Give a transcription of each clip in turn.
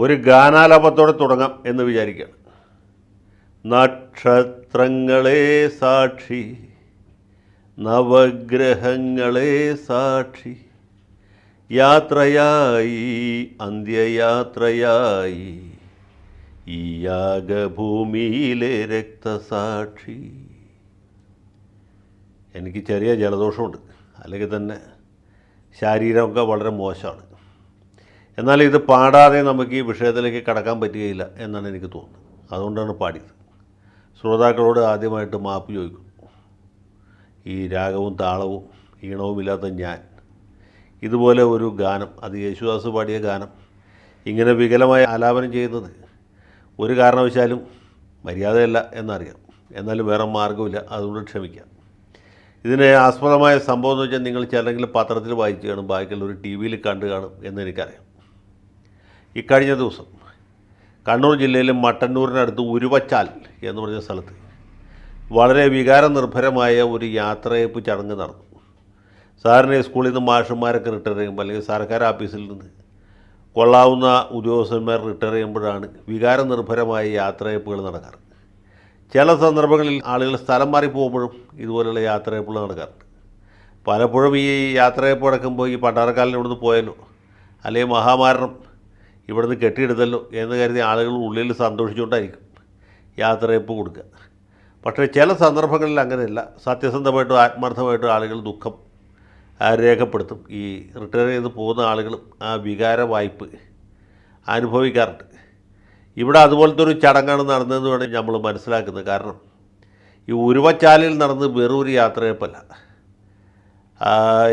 ഒരു ഗാനാലാപത്തോടെ തുടങ്ങാം എന്ന് വിചാരിക്കുകയാണ്. നക്ഷത്രങ്ങളെ സാക്ഷി, നവഗ്രഹങ്ങളെ സാക്ഷി, യാത്രയായി അന്ത്യയാത്രയായി ഈ യാഗഭൂമിയിലെ രക്തസാക്ഷി. എനിക്ക് ചെറിയ ജലദോഷമുണ്ട്, അല്ലെങ്കിൽ തന്നെ ശാരീരമൊക്കെ വളരെ മോശമാണ്. എന്നാൽ ഇത് പാടാതെ നമുക്ക് ഈ വിഷയത്തിലേക്ക് കടക്കാൻ പറ്റുകയില്ല എന്നാണ് എനിക്ക് തോന്നുന്നത്. അതുകൊണ്ടാണ് പാടിയത്. ശ്രോതാക്കളോട് ആദ്യമായിട്ട് മാപ്പ് ചോദിക്കുന്നു. ഈ രാഗവും താളവും ഈണവുമില്ലാത്ത ഞാൻ ഇതുപോലെ ഒരു ഗാനം, അത് യേശുദാസ് പാടിയ ഗാനം, ഇങ്ങനെ വികലമായി ആലാപനം ചെയ്യുന്നത് ഒരു കാരണവശാലും മര്യാദയല്ല എന്നറിയാം. എന്നാലും വേറെ മാർഗ്ഗമില്ല, അതുകൊണ്ട് ക്ഷമിക്കാം. ഇതിന് ആസ്പദമായ സംഭവം എന്ന് വെച്ചാൽ നിങ്ങൾ ചിലരെങ്കിലും പത്രത്തിൽ വായിച്ചു കാണും, ബാക്കിയുള്ള ഒരു ടി വിയിൽ കണ്ടു കാണും എന്നെനിക്കറിയാം. ഇക്കഴിഞ്ഞ ദിവസം കണ്ണൂർ ജില്ലയിലെ മട്ടന്നൂരിനടുത്ത് ഉരുവച്ചാൽ എന്ന് പറഞ്ഞ സ്ഥലത്ത് വളരെ വികാരനിർഭരമായ ഒരു യാത്രയയപ്പ് ചടങ്ങ് നടന്നു. സാറിന് സ്കൂളിൽ നിന്ന് മാഷന്മാരൊക്കെ റിട്ടയർ ചെയ്യുമ്പോൾ, അല്ലെങ്കിൽ സർക്കാർ ഓഫീസിൽ നിന്ന് കൊള്ളാവുന്ന ഉദ്യോഗസ്ഥന്മാർ റിട്ടയർ ചെയ്യുമ്പോഴാണ് വികാരനിർഭരമായ യാത്രയയപ്പുകൾ നടക്കാറ്. ചില സന്ദർഭങ്ങളിൽ ആളുകൾ സ്ഥലം മാറി പോകുമ്പോഴും ഇതുപോലെയുള്ള യാത്രയയപ്പുകൾ നടക്കാറുണ്ട്. പലപ്പോഴും ഈ യാത്രയയപ്പ് നടക്കുമ്പോൾ ഈ പണ്ടാരക്കാലിന് ഇവിടുന്ന് പോയല്ലോ, അല്ലെങ്കിൽ മഹാമാരണം ഇവിടുന്ന് കെട്ടിയെടുത്തല്ലോ എന്ന് കരുതി ആളുകൾ ഉള്ളിൽ സന്തോഷിച്ചുകൊണ്ടായിരിക്കും യാത്രയയപ്പ് കൊടുക്കുക. പക്ഷേ ചില സന്ദർഭങ്ങളിൽ അങ്ങനെയല്ല. സത്യസന്ധമായിട്ടും ആത്മാർത്ഥമായിട്ടും ആളുകൾ ദുഃഖം രേഖപ്പെടുത്തും. ഈ റിട്ടയർ ചെയ്ത് പോകുന്ന ആളുകളും ആ വികാര വായ്പ് അനുഭവിക്കാറുണ്ട്. ഇവിടെ അതുപോലത്തെ ഒരു ചടങ്ങാണ് നടന്നതെന്ന് വേണമെങ്കിൽ നമ്മൾ മനസ്സിലാക്കുന്നത്. കാരണം ഈ ഉരുവച്ചാലിൽ നടന്ന് വെറും ഒരു യാത്രയപ്പല്ല.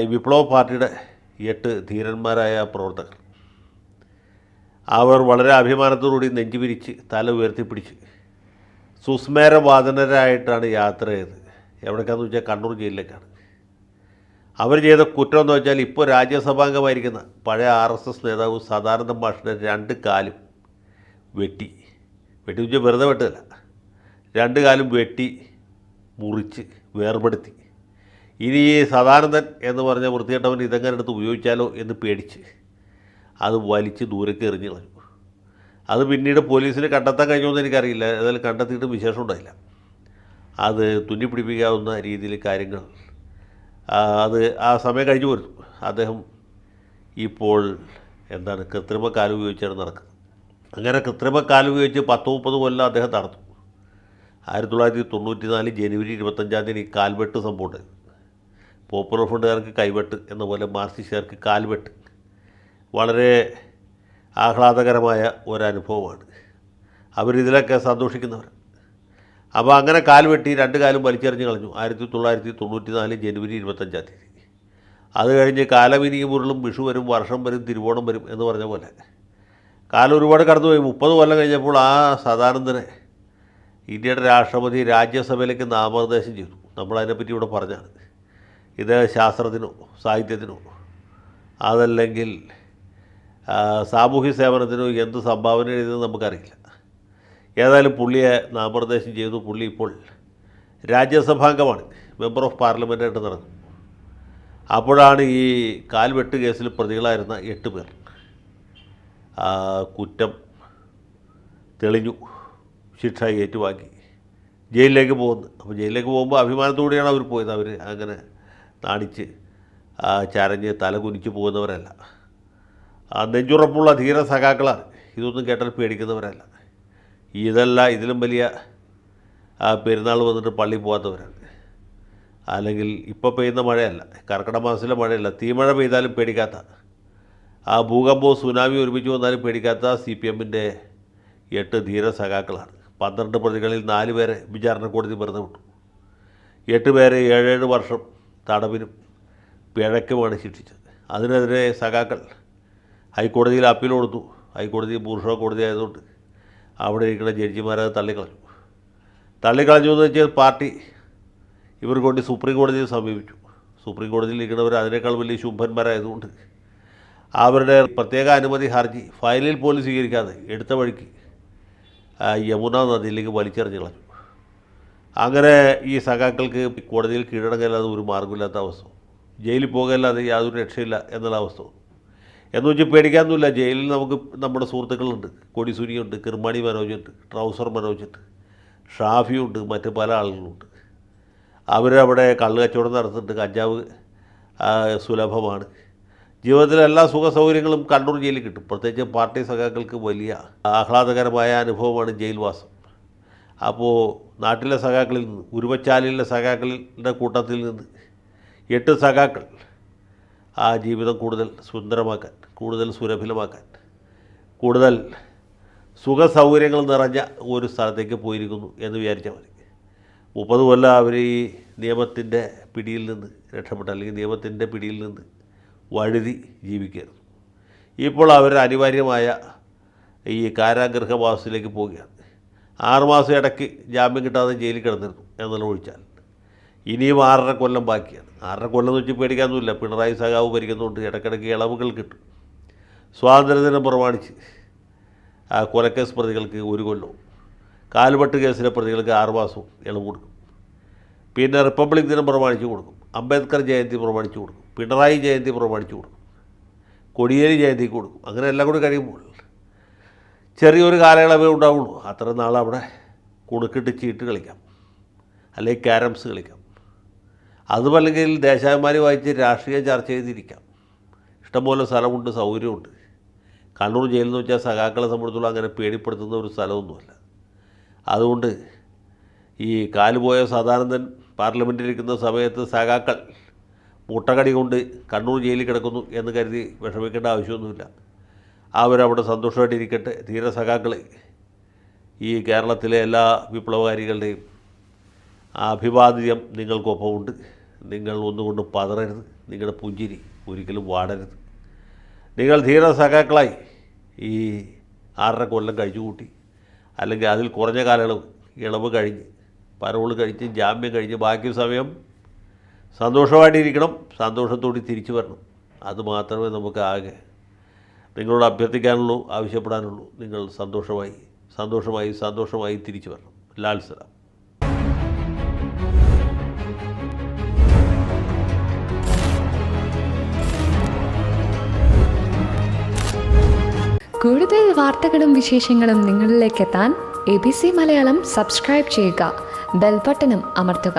ഈ വിപ്ലവ പാർട്ടിയുടെ 8 ധീരന്മാരായ പ്രവർത്തകർ, അവർ വളരെ അഭിമാനത്തോടുകൂടി നെഞ്ചുപിരിച്ച് തല ഉയർത്തിപ്പിടിച്ച് സുസ്മേരവാദനരായിട്ടാണ് യാത്ര ചെയ്തത്. എവിടേക്കാണെന്ന് വെച്ചാൽ കണ്ണൂർ ജയിലിലേക്കാണ്. അവർ ചെയ്ത കുറ്റം എന്ന് വെച്ചാൽ ഇപ്പോൾ രാജ്യസഭാംഗമായിരിക്കുന്ന പഴയ RSS നേതാവ് സദാനന്ദ മാഷിൻ്റെ 2 കാലും വെട്ടി വെച്ചാൽ വെറുതെ വെട്ടല്ല, 2 കാലും വെട്ടി മുറിച്ച് വേർപെടുത്തി. ഇനി ഈ സദാനന്ദൻ എന്ന് പറഞ്ഞ വൃത്തികെട്ടവൻ ഇതെങ്ങനെ എടുത്ത് ഉപയോഗിച്ചാലോ എന്ന് പേടിച്ച് അത് വലിച്ച് ദൂരേക്ക് എറിഞ്ഞ് കളഞ്ഞു. അത് പിന്നീട് പോലീസിന് കണ്ടെത്താൻ കഴിഞ്ഞോന്ന് എനിക്കറിയില്ല. ഏതായാലും കണ്ടെത്തിയിട്ട് വിശേഷം ഉണ്ടായില്ല. അത് തുന്നിപ്പിടിപ്പിക്കാവുന്ന രീതിയിൽ കാര്യങ്ങൾ അത് ആ സമയം കഴിഞ്ഞു വരുന്നു. അദ്ദേഹം ഇപ്പോൾ കൃത്രിമ കാല് ഉപയോഗിച്ചാണ് നടക്കുന്നത്. അങ്ങനെ കൃത്രിമ കാല് ഉപയോഗിച്ച് 10-30 കൊല്ലം അദ്ദേഹം നടന്നു. 1994 ജനുവരി 25 ഈ കാൽവെട്ട് സംഭവം ഉണ്ടായി. പോപ്പുലർ ഫ്രണ്ടുകാർക്ക് കൈവെട്ട് എന്ന പോലെ മാർക്സിസ്റ്റുകാർക്ക് കാൽവെട്ട് വളരെ ആഹ്ലാദകരമായ ഒരനുഭവമാണ്. അവരിതിലൊക്കെ സന്തോഷിക്കുന്നവർ. അപ്പോൾ അങ്ങനെ കാൽ വെട്ടി 2 കാലും വലിച്ചെറിഞ്ഞ് കളഞ്ഞു 1994 ജനുവരി 25. അത് കഴിഞ്ഞ് കാലമിനിയും ഉരുളും, വിഷു വരും, വർഷം വരും, തിരുവോണം വരും എന്ന് പറഞ്ഞ പോലെ കാലം ഒരുപാട് കടന്നുപോയി. 30 കൊല്ലം കഴിഞ്ഞപ്പോൾ ആ സദാനന്ദനെ ഇന്ത്യയുടെ രാഷ്ട്രപതി രാജ്യസഭയിലേക്ക് നാമനിർദ്ദേശം ചെയ്തു. നമ്മളതിനെപ്പറ്റി ഇവിടെ പറഞ്ഞാണ്. ഇത് ശാസ്ത്രത്തിനോ സാഹിത്യത്തിനോ അതല്ലെങ്കിൽ സാമൂഹ്യ സേവനത്തിനോ എന്ത് സംഭാവന ചെയ്തതെന്ന് നമുക്കറിയില്ല. ഏതായാലും പുള്ളിയെ നാമനിർദ്ദേശം ചെയ്തു. പുള്ളി ഇപ്പോൾ രാജ്യസഭാംഗമാണ്, മെമ്പർ ഓഫ് പാർലമെൻറ്റായിട്ട് നടക്കും. അപ്പോഴാണ് ഈ കാൽവെട്ട് കേസിൽ പ്രതികളായിരുന്ന 8 പേർ കുറ്റം തെളിഞ്ഞു, ശിക്ഷ ഏറ്റുവാങ്ങി ജയിലിലേക്ക് പോകുന്നു. അപ്പോൾ ജയിലിലേക്ക് പോകുമ്പോൾ അഭിമാനത്തോടെയാണ് അവർ പോയത്. അവർ അങ്ങനെ നാണിച്ച് ചരഞ്ഞ് തല കുനിച്ച് പോകുന്നവരല്ല. നെഞ്ചുറപ്പുള്ള ധീര സഖാക്കളാണ്. ഇതൊന്നും കേട്ടാൽ പേടിക്കുന്നവരല്ല. ഇതിലും വലിയ പെരുന്നാൾ വന്നിട്ട് പള്ളിയിൽ പോകാത്തവരാണ്. അല്ലെങ്കിൽ ഇപ്പോൾ പെയ്യുന്ന മഴയല്ല, കർക്കിടക മാസത്തിലെ മഴയല്ല, തീമഴ പെയ്താലും പേടിക്കാത്ത, ആ ഭൂകമ്പവും സുനാമി ഒരുമിച്ച് വന്നാലും പേടിക്കാത്ത CPMൻ്റെ 8 ധീര സഖാക്കളാണ്. 12 പ്രതികളിൽ 4 പേരെ വിചാരണ കോടതി വെറുതെ വിട്ടു. 8 പേരെ 7 വർഷം തടവിനും പിഴയ്ക്കുമാണ് ശിക്ഷിച്ചത്. അതിനെതിരെ സഖാക്കൾ ഹൈക്കോടതിയിൽ അപ്പീൽ കൊടുത്തു. ഹൈക്കോടതി ബൂർഷ്വാ കോടതി ആയതുകൊണ്ട് അവിടെ ഇരിക്കുന്ന ജഡ്ജിമാരത് തള്ളിക്കളഞ്ഞു എന്ന് വെച്ചാൽ പാർട്ടി ഇവർക്ക് വേണ്ടി സുപ്രീം കോടതിയെ സമീപിച്ചു. സുപ്രീം കോടതിയിൽ ഇരിക്കുന്നവർ അതിനേക്കാൾ വലിയ ശുംഭന്മാരായതുകൊണ്ട് അവരുടെ പ്രത്യേക അനുമതി ഹർജി ഫയലിൽ പോലും സ്വീകരിക്കാതെ എടുത്ത വഴിക്ക് യമുന നദിയിലേക്ക് വലിച്ചെറിഞ്ഞ് കളഞ്ഞു. അങ്ങനെ ഈ സഖാക്കൾക്ക് കോടതിയിൽ കീഴടങ്ങാതെ ഒരു മാർഗ്ഗമില്ലാത്ത അവസ്ഥ, ജയിലിൽ പോകല്ലാതെ യാതൊരു രക്ഷയില്ല എന്നുള്ള അവസ്ഥ. എന്ന് വെച്ച് പേടിക്കാനൊന്നുമില്ല. ജയിലിൽ നമുക്ക് നമ്മുടെ സുഹൃത്തുക്കളുണ്ട്. കൊടിസുനിയുണ്ട്, കിർമാണി മനോജുണ്ട്, ട്രൗസർ മനോജുണ്ട്, ഷാഫിയുണ്ട്, മറ്റ് പല ആളുകളുണ്ട്. അവരവിടെ കള്ള് കച്ചവടം നടത്തുന്നുണ്ട്. കഞ്ചാവ് സുലഭമാണ്. ജീവിതത്തിലെ എല്ലാ സുഖ സൗകര്യങ്ങളും കണ്ണൂർ ജയിലിൽ കിട്ടും. പ്രത്യേകിച്ച് പാർട്ടി സഖാക്കൾക്ക് വലിയ ആഹ്ലാദകരമായ അനുഭവമാണ് ജയിൽവാസം. അപ്പോൾ നാട്ടിലെ സഖാക്കളിൽ നിന്ന്, ഉരുവച്ചാലിലെ സഖാക്കളുടെ കൂട്ടത്തിൽ നിന്ന് 8 സഖാക്കൾ ആ ജീവിതം കൂടുതൽ സുന്ദരമാക്കാൻ, കൂടുതൽ സുരഭിലമാക്കാൻ, കൂടുതൽ സുഖ സൗകര്യങ്ങൾ നിറഞ്ഞ ഒരു സ്ഥലത്തേക്ക് പോയിരിക്കുന്നു എന്ന് വിചാരിച്ചാൽ മതി. 30 കൊല്ലം അവർ ഈ നിയമത്തിൻ്റെ പിടിയിൽ നിന്ന് രക്ഷപ്പെട്ട, അല്ലെങ്കിൽ നിയമത്തിൻ്റെ പിടിയിൽ നിന്ന് വഴുതി ജീവിക്കരുത്. ഇപ്പോൾ അവർ അനിവാര്യമായ ഈ കാരാഗൃഹവാസത്തിലേക്ക് പോവുകയാണ്. 6 മാസം ഇടയ്ക്ക് ജാമ്യം കിട്ടാതെ ജയിലിൽ കിടന്നിരുന്നു എന്നുള്ള ഒഴിച്ചാൽ ഇനിയും 6.5 കൊല്ലം ബാക്കിയാണ്. 6.5 കൊല്ലം എന്ന് വെച്ച് പേടിക്കാനൊന്നുമില്ല. പിണറായി സഖാവ് ഭരിക്കുന്നതുകൊണ്ട് ഇടയ്ക്കിടയ്ക്ക് ഇളവുകൾ കിട്ടും. സ്വാതന്ത്ര്യദിനം പ്രമാണിച്ച് കൊലക്കേസ് പ്രതികൾക്ക് 1 കൊല്ലവും, കാൽവെട്ട് കേസിലെ പ്രതികൾക്ക് 6 മാസവും ഇളവ് കൊടുക്കും. പിന്നെ റിപ്പബ്ലിക് ദിനം പ്രമാണിച്ച് കൊടുക്കും, അംബേദ്കർ ജയന്തി പ്രമാണിച്ച് കൊടുക്കും, പിണറായി ജയന്തി പ്രമാണിച്ച് കൊടുക്കും, കോടിയേരി ജയന്തിക്ക് കൊടുക്കും. അങ്ങനെ എല്ലാം കൂടി കഴിയുമ്പോൾ ചെറിയൊരു കാലയളവേ ഉണ്ടാവുള്ളൂ. അത്ര നാൾ അവിടെ കുണുക്കിട്ട് ചീട്ട് കളിക്കാം, അല്ലെങ്കിൽ ക്യാരംസ് കളിക്കാം. അതുമല്ലെങ്കിൽ ദേശാഭിമാനി വായിച്ച് രാഷ്ട്രീയം ചർച്ച ചെയ്തിരിക്കാം. ഇഷ്ടംപോലെ സ്ഥലമുണ്ട്, സൗകര്യമുണ്ട്. കണ്ണൂർ ജയിലെന്ന് വെച്ചാൽ സഖാക്കളെ സംബന്ധിച്ചുള്ള അങ്ങനെ പേടിപ്പെടുത്തുന്ന ഒരു സ്ഥലമൊന്നുമല്ല. അതുകൊണ്ട് ഈ കാലുപോയ സദാനന്ദൻ പാർലമെൻറ്റിലിരിക്കുന്ന സമയത്ത് സഖാക്കൾ മുട്ടകടി കൊണ്ട് കണ്ണൂർ ജയിലിൽ കിടക്കുന്നു എന്ന് കരുതി വിഷമിക്കേണ്ട ആവശ്യമൊന്നുമില്ല. അവരവിടെ സന്തോഷമായിട്ടിരിക്കട്ടെ. ധീര സഖാക്കൾ ഈ കേരളത്തിലെ എല്ലാ വിപ്ലവകാരികളുടെയും അഭിവാദ്യം നിങ്ങൾക്കൊപ്പമുണ്ട്. നിങ്ങൾ ഒന്നുകൊണ്ടും പതറരുത്. നിങ്ങളുടെ പുഞ്ചിരി ഒരിക്കലും വാടരുത്. നിങ്ങൾ ധീര സഖാക്കളായി ഈ 6.5 കൊല്ലം കഴിച്ചുകൂട്ടി, അല്ലെങ്കിൽ അതിൽ കുറഞ്ഞ കാലയളവ് ഇളവ് കഴിഞ്ഞ്, പരോൾ കഴിച്ച്, ജാമ്യം കഴിഞ്ഞ് ബാക്കി സമയം സന്തോഷമായിട്ടിരിക്കണം, സന്തോഷത്തോടെ തിരിച്ചു വരണം. അതുമാത്രമേ നമുക്ക് ആകെ നിങ്ങളോട് അഭ്യർത്ഥിക്കാനുള്ളൂ, ആവശ്യപ്പെടാനുള്ളൂ. നിങ്ങൾ സന്തോഷമായി തിരിച്ചു വരണം. ലാൽ സലാം. കൂടുതൽ വാർത്തകളും വിശേഷങ്ങളും നിങ്ങളിലേക്ക് എത്താൻ ABC മലയാളം സബ്സ്ക്രൈബ് ചെയ്യുക, ബെൽ ബട്ടണും അമർത്തുക.